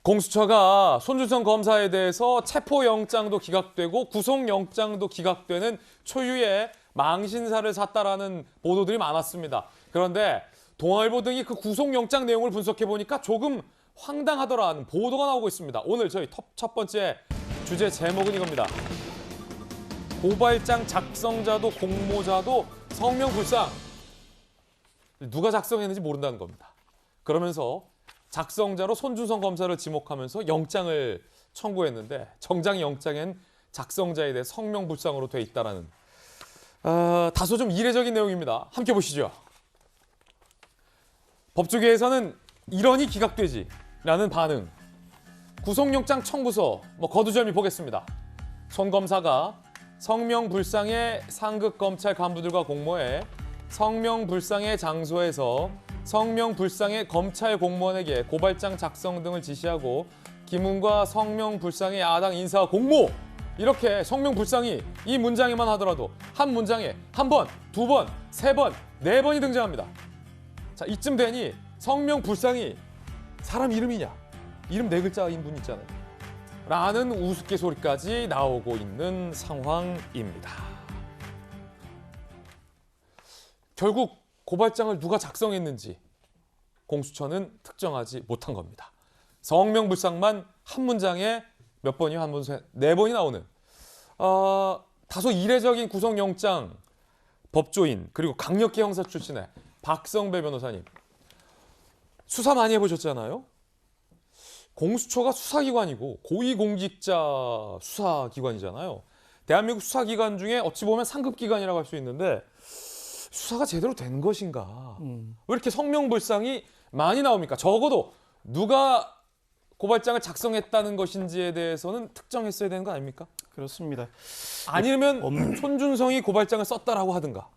공수처가 손준성 검사에 대해서 체포영장도 기각되고 구속영장도 기각되는 초유의 망신사를 샀다라는 보도들이 많았습니다. 그런데 동아일보 등이 그 구속영장 내용을 분석해보니까 조금 황당하더라는 보도가 나오고 있습니다. 오늘 저희 첫 번째 주제 제목은 이겁니다. 고발장 작성자도 공모자도 성명불상. 누가 작성했는지 모른다는 겁니다. 그러면서 작성자로 손준성 검사를 지목하면서 영장을 청구했는데 정작 영장엔 작성자에 대해 성명불상으로 돼 있다라는 다소 좀 이례적인 내용입니다. 함께 보시죠. 법조계에서는 이러니 기각되지 라는 반응. 구속영장 청구서 거두절미 보겠습니다. 손 검사가 성명불상의 상급 검찰 간부들과 공모해 성명불상의 장소에서 성명불상의 검찰 공무원에게 고발장 작성 등을 지시하고 기문과 성명불상의 야당 인사 공모, 이렇게 성명불상이 이 문장에만 하더라도 한 문장에 한 번, 두 번, 세 번, 네 번이 등장합니다. 자, 이쯤 되니 성명불상이 사람 이름이냐? 이름 네 글자인 분 있잖아요. 라는 우스갯소리까지 나오고 있는 상황입니다. 결국 고발장을 누가 작성했는지 공수처는 특정하지 못한 겁니다. 성명불상만 한 문장에 몇 번이요? 한 문장에 네 번이 나오는 다소 이례적인 구속영장 법조인 그리고 강력계 형사 출신의 박성배 변호사님. 수사 많이 해보셨잖아요. 공수처가 수사기관이고 고위공직자 수사기관이잖아요. 대한민국 수사기관 중에 어찌 보면 상급기관이라고 할 수 있는데 수사가 제대로 된 것인가? 왜 이렇게 성명불상이 많이 나옵니까? 적어도 누가 고발장을 작성했다는 것인지에 대해서는 특정했어야 되는 거 아닙니까? 그렇습니다. 아니면 손준성이 고발장을 썼다라고 하든가.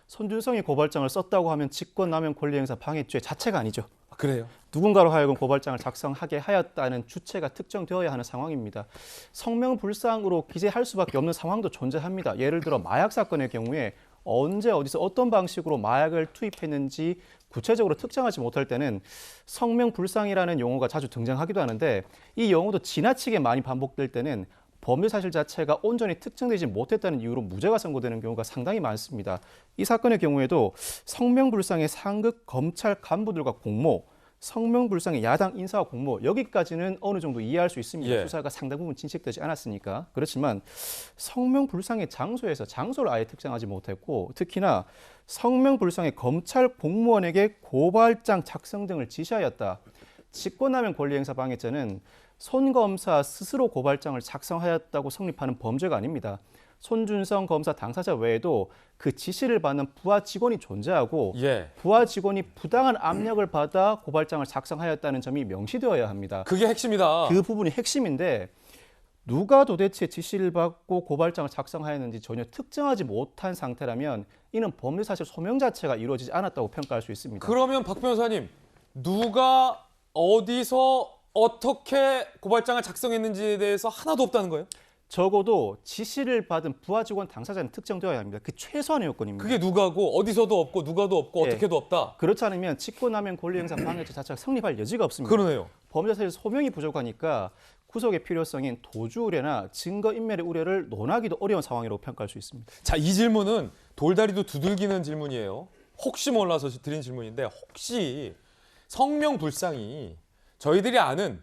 손준성이 고발장을 썼다고 하면 직권남용 권리행사 방해죄 자체가 아니죠. 그래요? 누군가로 하여금 고발장을 작성하게 하였다는 주체가 특정되어야 하는 상황입니다. 성명불상으로 기재할 수밖에 없는 상황도 존재합니다. 예를 들어 마약 사건의 경우에 언제 어디서 어떤 방식으로 마약을 투입했는지 구체적으로 특정하지 못할 때는 성명불상이라는 용어가 자주 등장하기도 하는데 이 용어도 지나치게 많이 반복될 때는 범죄 사실 자체가 온전히 특정되지 못했다는 이유로 무죄가 선고되는 경우가 상당히 많습니다. 이 사건의 경우에도 성명불상의 상급 검찰 간부들과 공모, 성명불상의 야당 인사와 공모, 여기까지는 어느 정도 이해할 수 있습니다. 예. 수사가 상당 부분 진척되지 않았으니까. 그렇지만 성명불상의 장소에서 장소를 아예 특정하지 못했고 특히나 성명불상의 검찰 공무원에게 고발장 작성 등을 지시하였다. 직권남용 권리행사 방해죄는 손 검사 스스로 고발장을 작성하였다고 성립하는 범죄가 아닙니다. 손준성 검사 당사자 외에도 그 지시를 받는 부하 직원이 존재하고 부하 직원이 부당한 압력을 받아 고발장을 작성하였다는 점이 명시되어야 합니다. 그게 핵심이다. 그 부분이 핵심인데 누가 도대체 지시를 받고 고발장을 작성하였는지 전혀 특정하지 못한 상태라면 이는 범죄 사실 소명 자체가 이루어지지 않았다고 평가할 수 있습니다. 그러면 박 변호사님, 누가 어디서 어떻게 고발장을 작성했는지에 대해서 하나도 없다는 거예요? 적어도 지시를 받은 부하 직원 당사자는 특정되어야 합니다. 그 최소한의 요건입니다. 그게 누가고 어디서도 없고 누가도 없고 어떻게도 없다. 그렇지 않으면 직권남용 권리행사 방해죄 자체가 성립할 여지가 없습니다. 그러네요. 범죄 사실 소명이 부족하니까 구속의 필요성인 도주 우려나 증거 인멸의 우려를 논하기도 어려운 상황이라고 평가할 수 있습니다. 자, 이 질문은 돌다리도 두들기는 질문이에요. 혹시 몰라서 드린 질문인데 혹시 성명불상이 저희들이 아는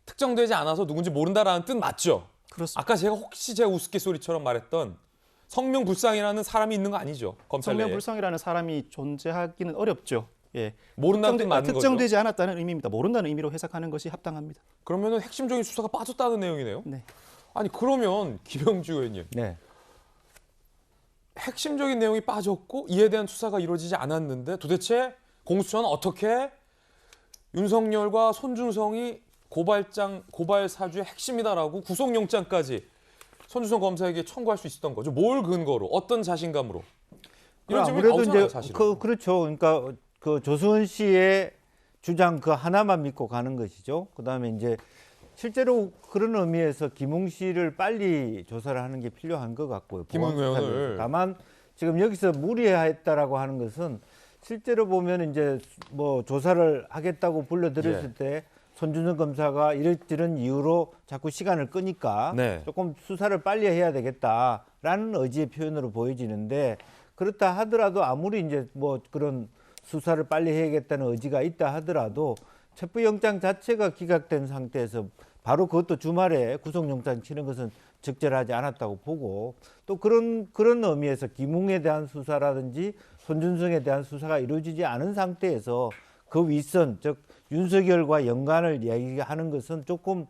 특정되지 않아서 누군지 모른다라는 뜻 맞죠? 그렇습니다. 아까 제가 우스갯소리처럼 말했던 성명불상이라는 사람이 있는 거 아니죠? 검찰 내에. 성명불상이라는 사람이 존재하기는 어렵죠. 예. 모른다는 뜻 맞는 거죠? 특정되지 않았다는 의미입니다. 모른다는 의미로 해석하는 것이 합당합니다. 그러면은 핵심적인 수사가 빠졌다는 내용이네요. 네. 아니 그러면 김영주 의원님, 네. 핵심적인 내용이 빠졌고 이에 대한 수사가 이루어지지 않았는데 도대체 공수처는 어떻게 윤석열과 손준성이 고발 사주의 핵심이다라고 구속영장까지 손준성 검사에게 청구할 수 있었던 거죠? 뭘 근거로, 어떤 자신감으로? 이런 질문이 아무래도 나오잖아요, 이제 사실은. 그렇죠. 그러니까 그 조수원 씨의 주장 그 하나만 믿고 가는 것이죠. 그다음에 이제 실제로 그런 의미에서 김웅 씨를 빨리 조사를 하는 게 필요한 것 같고요. 김웅 의원을. 다만 지금 여기서 무리했다라고 하는 것은 실제로 보면 이제 뭐 조사를 하겠다고 불러들였을 때 손준성 검사가 이런저런 이유로 자꾸 시간을 끄니까 네. 조금 수사를 빨리 해야 되겠다라는 의지의 표현으로 보여지는데 그렇다 하더라도 아무리 이제 뭐 그런 수사를 빨리 해야겠다는 의지가 있다 하더라도 체포영장 자체가 기각된 상태에서 바로 그것도 주말에 구속영장 치는 것은 적절하지 않았다고 보고 또 그런 의미에서 김웅에 대한 수사라든지 손준성에 대한 수사가 이루어지지 않은 상태에서 그 윗선 즉 윤석열과 연관을 이야기하는 것은 조금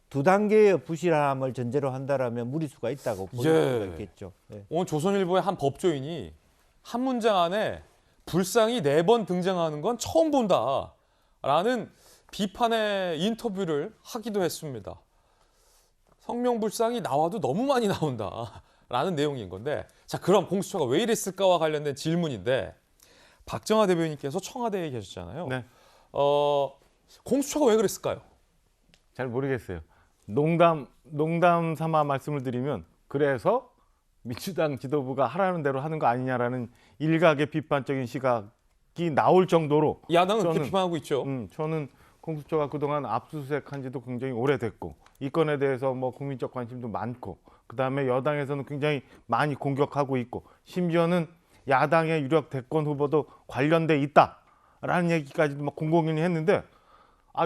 두 단계의 부실함을 전제로 한다라면 무리수가 있다고 볼 수가 있겠죠. 네. 오늘 조선일보의 한 법조인이 한 문장 안에 불상이 4번 등장하는 건 처음 본다라는 비판의 인터뷰를 하기도 했습니다. 성명불상이 나와도 너무 많이 나온다라는 내용인 건데 자 그럼 공수처가 왜 이랬을까와 관련된 질문인데 박정하 대변인께서 청와대에 계셨잖아요. 네. 공수처가 왜 그랬을까요? 잘 모르겠어요. 농담 삼아 말씀을 드리면 그래서 민주당 지도부가 하라는 대로 하는 거 아니냐라는 일각의 비판적인 시각이 나올 정도로 야당은 그렇게 저는, 비판하고 있죠. 저는 공수처가 그동안 압수수색한 지도 굉장히 오래됐고 이 건에 대해서 뭐 국민적 관심도 많고 그다음에 여당에서는 굉장히 많이 공격하고 있고 심지어는 야당의 유력 대권 후보도 관련돼 있다라는 얘기까지도 막 공공연히 했는데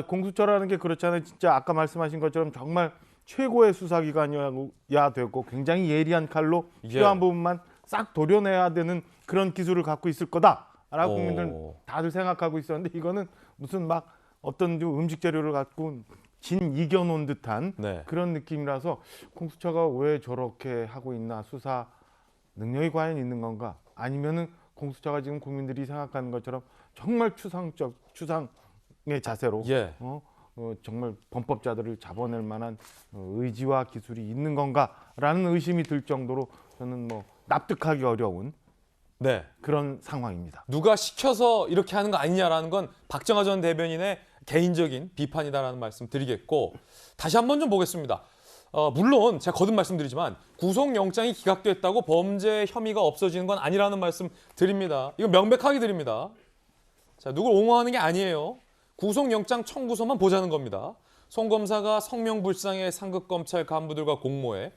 공수처라는 게 그렇잖아요. 진짜 아까 말씀하신 것처럼 정말 최고의 수사기관이야 되고 굉장히 예리한 칼로 필요한 부분만 싹 도려내야 되는 그런 기술을 갖고 있을 거다라고 국민들은 다들 생각하고 있었는데 이거는 무슨 막 어떤 좀 음식 재료를 갖고 이겨놓은 듯한 네. 그런 느낌이라서 공수처가 왜 저렇게 하고 있나 수사 능력이 과연 있는 건가 아니면은 공수처가 지금 국민들이 생각하는 것처럼 정말 추상의 자세로 정말 범법자들을 잡아낼 만한 의지와 기술이 있는 건가라는 의심이 들 정도로 저는 뭐 납득하기 어려운 네. 그런 상황입니다. 누가 시켜서 이렇게 하는 거 아니냐라는 건 박정하 전 대변인의 개인적인 비판이다라는 말씀 드리겠고 다시 한번 좀 보겠습니다. 물론 제가 거듭 말씀드리지만 구속영장이 기각됐다고 범죄 혐의가 없어지는 건 아니라는 말씀 드립니다. 이거 명백하게 드립니다. 자, 누굴 옹호하는 게 아니에요. 구속영장 청구서만 보자는 겁니다. 송 검사가 성명불상의 상급검찰 간부들과 공모해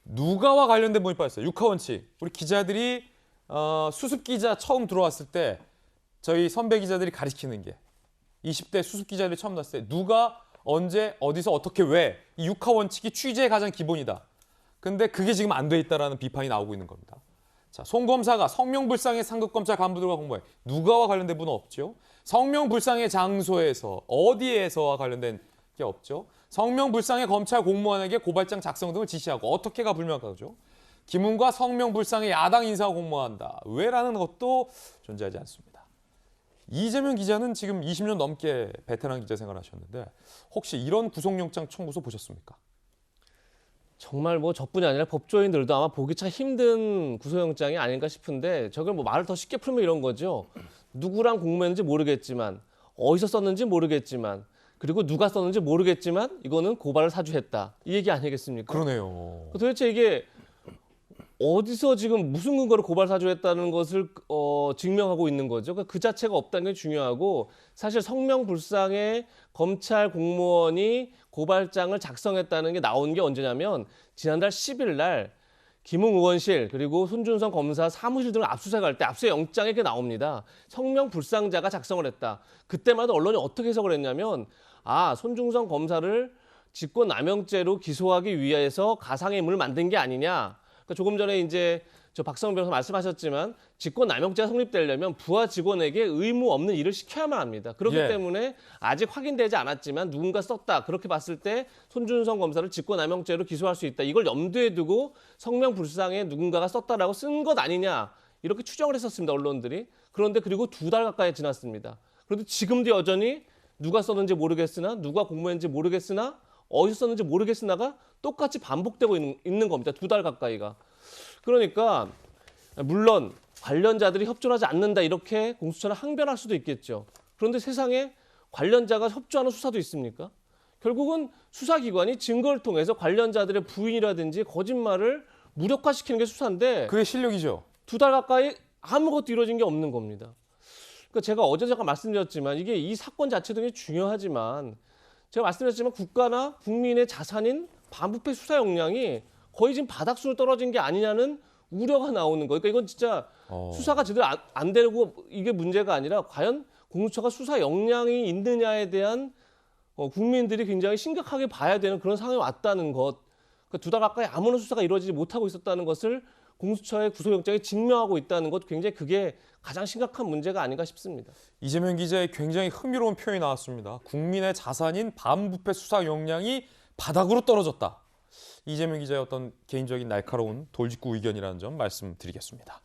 누가와 관련된 문이 빠졌어요. 육하원칙. 우리 기자들이 수습기자 처음 들어왔을 때 저희 선배 기자들이 가리키는 게 20대 수습기자들이 처음 나왔을 때 누가 언제 어디서 어떻게 왜 이 육하원칙이 취재의 가장 기본이다. 근데 그게 지금 안 돼 있다라는 비판이 나오고 있는 겁니다. 자, 송 검사가 성명불상의 상급검찰 간부들과 공모해 누가와 관련된 분은 없죠. 성명불상의 장소에서 어디에서와 관련된 게 없죠. 성명불상의 검찰 공무원에게 고발장 작성 등을 지시하고 어떻게가 불명확하죠. 김웅과 성명불상의 야당 인사가 공모한다. 왜라는 것도 존재하지 않습니다. 이재명 기자는 지금 20년 넘게 베테랑 기자 생활을 하셨는데 혹시 이런 구속영장 청구서 보셨습니까? 정말 뭐 저뿐이 아니라 법조인들도 아마 보기 참 힘든 구속영장이 아닌가 싶은데 저걸 뭐 말을 더 쉽게 풀면 이런 거죠. 누구랑 공모했는지 모르겠지만 어디서 썼는지 모르겠지만 그리고 누가 썼는지 모르겠지만 이거는 고발을 사주했다. 이 얘기 아니겠습니까? 그러네요. 도대체 이게 어디서 지금 무슨 근거로 고발 사주했다는 것을 증명하고 있는 거죠. 그러니까 그 자체가 없다는 게 중요하고 사실 성명불상의 검찰 공무원이 고발장을 작성했다는 게 나온 게 언제냐면 지난달 10일 날 김웅 의원실 그리고 손준성 검사 사무실 등을 압수수색할 때 압수수색 영장에 게 나옵니다. 성명불상자가 작성을 했다. 그때마다 언론이 어떻게 해석을 했냐면 손준성 검사를 직권남용죄로 기소하기 위해서 가상의 인물을 만든 게 아니냐. 그러니까 조금 전에 이제 저 박성훈 변호사 말씀하셨지만 직권남용죄가 성립되려면 부하 직원에게 의무 없는 일을 시켜야만 합니다. 그렇기 때문에 아직 확인되지 않았지만 누군가 썼다. 그렇게 봤을 때 손준성 검사를 직권남용죄로 기소할 수 있다. 이걸 염두에 두고 성명불상에 누군가가 썼다라고 쓴 것 아니냐. 이렇게 추정을 했었습니다. 언론들이. 그런데 그리고 2달 가까이 지났습니다. 그런데 지금도 여전히 누가 썼는지 모르겠으나 누가 공모했는지 모르겠으나 어디서 썼는지 모르겠으나가 똑같이 반복되고 있는 겁니다. 2달 가까이가. 그러니까 물론 관련자들이 협조하지 않는다 이렇게 공수처는 항변할 수도 있겠죠. 그런데 세상에 관련자가 협조하는 수사도 있습니까? 결국은 수사기관이 증거를 통해서 관련자들의 부인이라든지 거짓말을 무력화시키는 게 수사인데 그게 실력이죠. 2달 가까이 아무것도 이루어진 게 없는 겁니다. 그러니까 제가 어제 잠깐 말씀드렸지만 이게 이 사건 자체도 굉장히 중요하지만 제가 말씀드렸지만 국가나 국민의 자산인 반부패 수사 역량이 거의 지금 바닥수로 떨어진 게 아니냐는 우려가 나오는 거예요. 그러니까 이건 진짜 수사가 제대로 안 되고 이게 문제가 아니라 과연 공수처가 수사 역량이 있느냐에 대한 국민들이 굉장히 심각하게 봐야 되는 그런 상황에 왔다는 것. 그러니까 두 달 가까이 아무런 수사가 이루어지지 못하고 있었다는 것을 공수처의 구속영장이 증명하고 있다는 것, 굉장히 그게 가장 심각한 문제가 아닌가 싶습니다. 이재명 기자의 굉장히 흥미로운 표현이 나왔습니다. 국민의 자산인 반부패 수사 역량이 바닥으로 떨어졌다. 이재명 기자의 어떤 개인적인 날카로운 돌직구 의견이라는 점 말씀드리겠습니다.